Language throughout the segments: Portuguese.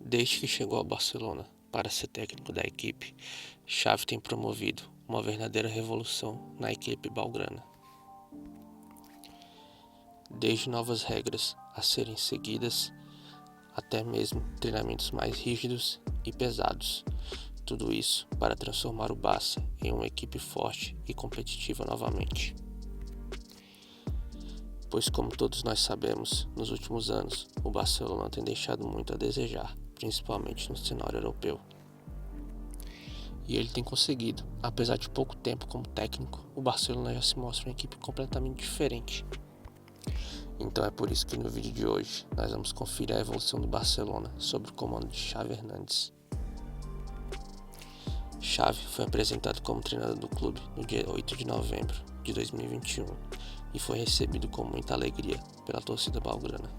Desde que chegou ao Barcelona para ser técnico da equipe, Xavi tem promovido uma verdadeira revolução na equipe blaugrana. Desde novas regras a serem seguidas, até mesmo treinamentos mais rígidos e pesados. Tudo isso para transformar o Barça em uma equipe forte e competitiva novamente. Pois, como todos nós sabemos, nos últimos anos, o Barcelona tem deixado muito a desejar, principalmente no cenário europeu. E ele tem conseguido, apesar de pouco tempo como técnico, o Barcelona já se mostra uma equipe completamente diferente. Então é por isso que no vídeo de hoje nós vamos conferir a evolução do Barcelona sob o comando de Xavi Hernández. Xavi foi apresentado como treinador do clube no dia 8 de novembro de 2021 e foi recebido com muita alegria pela torcida blaugrana.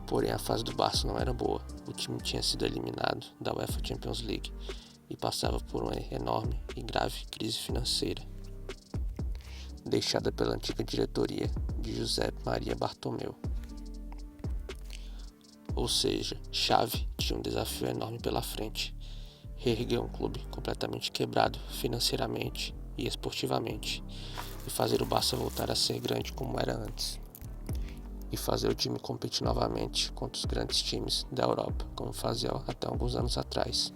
Porém, a fase do Barça não era boa. O time tinha sido eliminado da UEFA Champions League e passava por uma enorme e grave crise financeira, deixada pela antiga diretoria de José Maria Bartomeu. Ou seja, Xavi tinha um desafio enorme pela frente: reerguer um clube completamente quebrado financeiramente e esportivamente, e fazer o Barça voltar a ser grande como era antes, e fazer o time competir novamente contra os grandes times da Europa, como fazia até alguns anos atrás.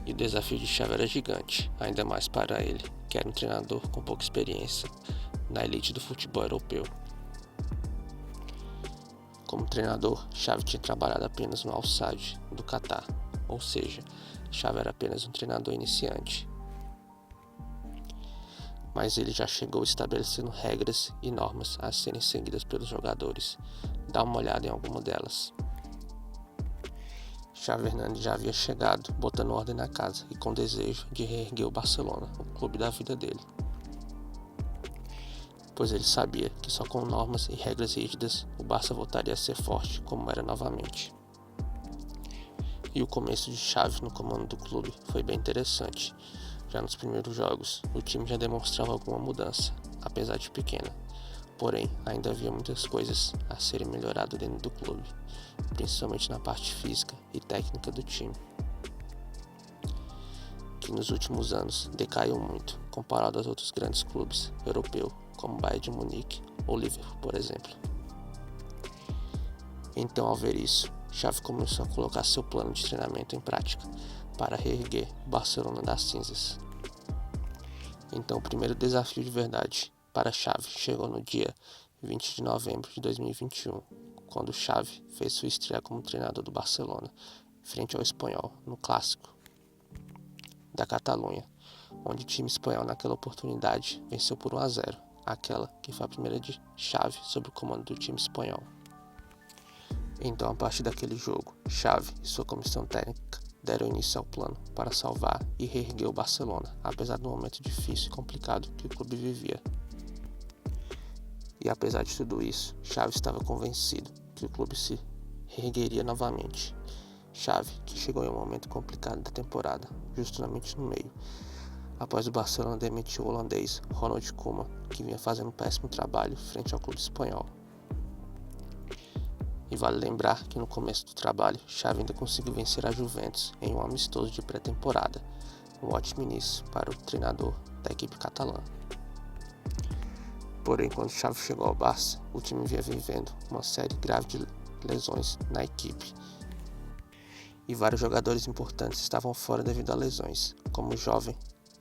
E o desafio de Xavi era gigante, ainda mais para ele, que era um treinador com pouca experiência na elite do futebol europeu. Como treinador, Xavi tinha trabalhado apenas no Al-Sadd do Catar, ou seja, Xavi era apenas um treinador iniciante. Mas ele já chegou estabelecendo regras e normas a serem seguidas pelos jogadores. Dá uma olhada em alguma delas. Xavi Hernández já havia chegado, botando ordem na casa e com desejo de reerguer o Barcelona, o clube da vida dele. Pois ele sabia que só com normas e regras rígidas o Barça voltaria a ser forte como era novamente. E o começo de Xavi no comando do clube foi bem interessante. Já nos primeiros jogos, o time já demonstrava alguma mudança, apesar de pequena. Porém, ainda havia muitas coisas a serem melhoradas dentro do clube, principalmente na parte física e técnica do time, que nos últimos anos decaiu muito, comparado aos outros grandes clubes europeus, como o Bayern de Munique ou Liverpool, por exemplo. Então, ao ver isso, Xavi começou a colocar seu plano de treinamento em prática para reerguer o Barcelona das cinzas. Então, o primeiro desafio de verdade para Xavi chegou no dia 20 de novembro de 2021, quando Xavi fez sua estreia como treinador do Barcelona, frente ao Espanhol, no Clássico da Catalunha, onde o time espanhol naquela oportunidade venceu por 1-0, aquela que foi a primeira de Xavi sob o comando do time espanhol. Então, a partir daquele jogo, Xavi e sua comissão técnica deram início ao plano para salvar e reerguer o Barcelona, apesar do momento difícil e complicado que o clube vivia. E apesar de tudo isso, Xavi estava convencido que o clube se reergueria novamente. Xavi, que chegou em um momento complicado da temporada, justamente no meio, após o Barcelona demitir o holandês Ronald Koeman, que vinha fazendo um péssimo trabalho frente ao clube espanhol. E vale lembrar que no começo do trabalho, Xavi ainda conseguiu vencer a Juventus em um amistoso de pré-temporada, um ótimo início para o treinador da equipe catalã. Porém, quando Xavi chegou ao Barça, o time vinha vivendo uma série grave de lesões na equipe. E vários jogadores importantes estavam fora devido a lesões, como o jovem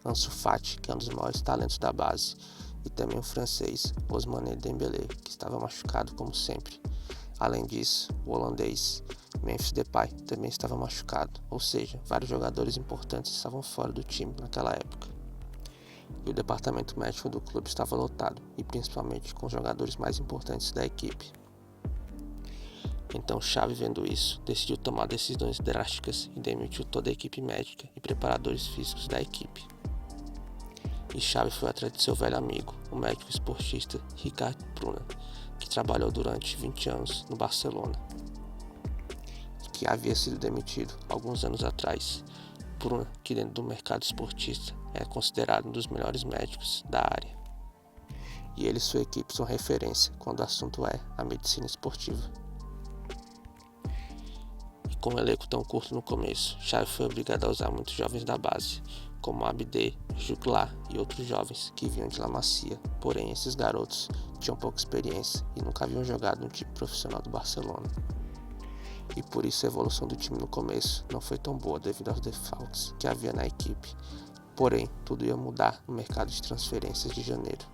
Ansu Fati, que é um dos maiores talentos da base, e também o francês Ousmane Dembélé, que estava machucado como sempre. Além disso, o holandês Memphis Depay também estava machucado, ou seja, vários jogadores importantes estavam fora do time naquela época. E o departamento médico do clube estava lotado, e principalmente com os jogadores mais importantes da equipe. Então Xavi, vendo isso, decidiu tomar decisões drásticas e demitiu toda a equipe médica e preparadores físicos da equipe. E Xavi foi atrás de seu velho amigo, o médico esportista Ricard Pruna, que trabalhou durante 20 anos no Barcelona, que havia sido demitido alguns anos atrás. Pruna, que dentro do mercado esportista é considerado um dos melhores médicos da área. E ele e sua equipe são referência quando o assunto é a medicina esportiva. Com um elenco tão curto no começo, Xavi foi obrigado a usar muitos jovens da base, como Abdé, Juglar e outros jovens que vinham de La Masia. Porém, esses garotos tinham pouca experiência e nunca haviam jogado no time profissional do Barcelona. E por isso a evolução do time no começo não foi tão boa devido aos desfalques que havia na equipe. Porém, tudo ia mudar no mercado de transferências de janeiro,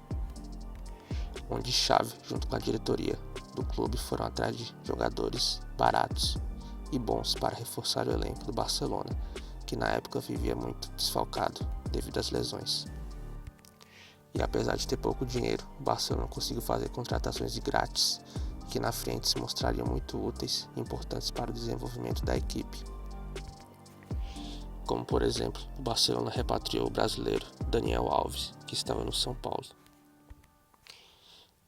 onde Xavi, junto com a diretoria do clube, foram atrás de jogadores baratos e bons para reforçar o elenco do Barcelona, que na época vivia muito desfalcado devido às lesões. E apesar de ter pouco dinheiro, o Barcelona conseguiu fazer contratações de grátis, que na frente se mostrariam muito úteis e importantes para o desenvolvimento da equipe. Como por exemplo, o Barcelona repatriou o brasileiro Daniel Alves, que estava no São Paulo.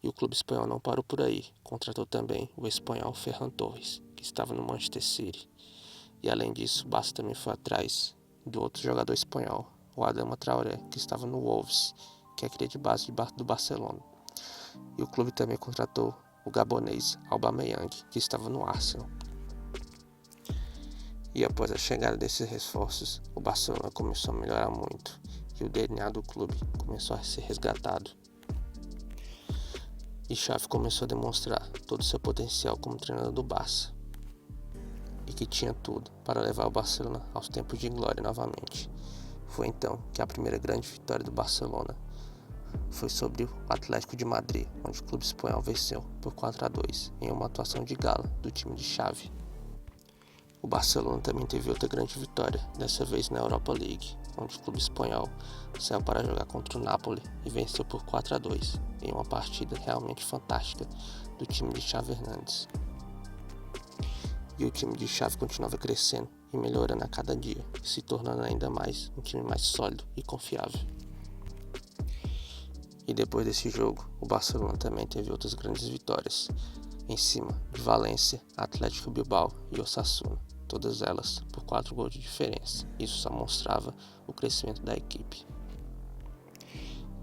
E o clube espanhol não parou por aí, contratou também o espanhol Ferran Torres, que estava no Manchester City. E além disso, o Barça também foi atrás do outro jogador espanhol, o Adama Traoré, que estava no Wolves, que é cria de base do Barcelona. E o clube também contratou o gabonês Aubameyang, que estava no Arsenal. E após a chegada desses reforços, o Barcelona começou a melhorar muito e o DNA do clube começou a ser resgatado. E Xavi começou a demonstrar todo o seu potencial como treinador do Barça e que tinha tudo para levar o Barcelona aos tempos de glória novamente. Foi então que a primeira grande vitória do Barcelona foi sobre o Atlético de Madrid, onde o clube espanhol venceu por 4-2 em uma atuação de gala do time de Xavi. O Barcelona também teve outra grande vitória, dessa vez na Europa League, onde o clube espanhol saiu para jogar contra o Napoli e venceu por 4-2 em uma partida realmente fantástica do time de Xavi Hernández. E o time de Xavi continuava crescendo e melhorando a cada dia, se tornando ainda mais um time mais sólido e confiável. E depois desse jogo, o Barcelona também teve outras grandes vitórias, em cima de Valência, Atlético Bilbao e Osasuna, todas elas por 4 gols de diferença. Isso só mostrava o crescimento da equipe.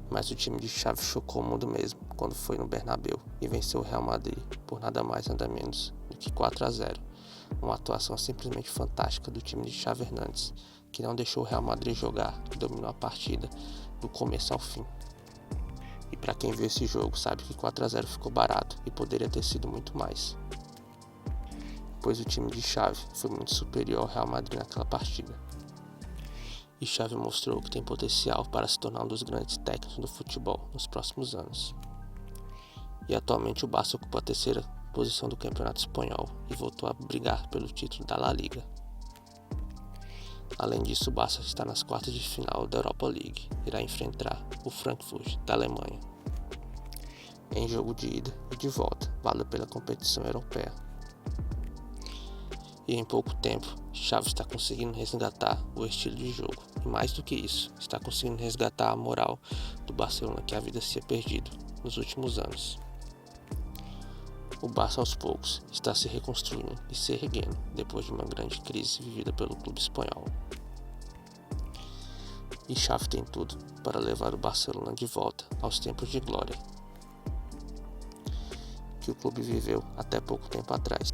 Mas o time de Xavi chocou o mundo mesmo quando foi no Bernabéu e venceu o Real Madrid por nada mais nada menos do que 4-0. Uma atuação simplesmente fantástica do time de Xavi Hernández, que não deixou o Real Madrid jogar e dominou a partida do começo ao fim. E para quem viu esse jogo sabe que 4-0 ficou barato e poderia ter sido muito mais, pois o time de Xavi foi muito superior ao Real Madrid naquela partida. E Xavi mostrou que tem potencial para se tornar um dos grandes técnicos do futebol nos próximos anos. E atualmente o Barça ocupa a terceira posição do Campeonato Espanhol e voltou a brigar pelo título da La Liga. Além disso, o Barça está nas quartas de final da Europa League e irá enfrentar o Frankfurt da Alemanha em jogo de ida e de volta, válido pela competição europeia. E em pouco tempo, Xavi está conseguindo resgatar o estilo de jogo e, mais do que isso, está conseguindo resgatar a moral do Barcelona que a vida se tinha perdido nos últimos anos. O Barça aos poucos está se reconstruindo e se erguendo depois de uma grande crise vivida pelo clube espanhol. E Xavi tem tudo para levar o Barcelona de volta aos tempos de glória que o clube viveu até pouco tempo atrás.